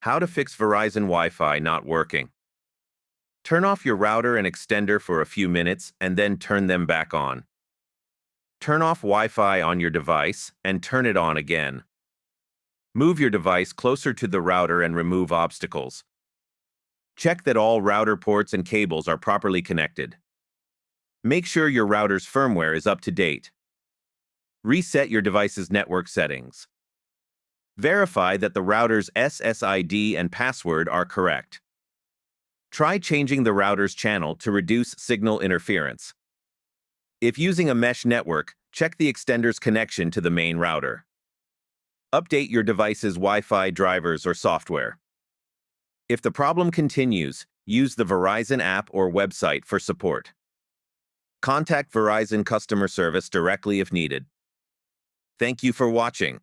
How to fix Verizon Wi-Fi not working. Turn off your router and extender for a few minutes and then turn them back on. Turn off Wi-Fi on your device and turn it on again. Move your device closer to the router and remove obstacles. Check that all router ports and cables are properly connected. Make sure your router's firmware is up to date. Reset your device's network settings. Verify that the router's SSID and password are correct. Try changing the router's channel to reduce signal interference. If using a mesh network, check the extender's connection to the main router. Update your device's Wi-Fi drivers or software. If the problem continues, use the Verizon app or website for support. Contact Verizon customer service directly if needed. Thank you for watching.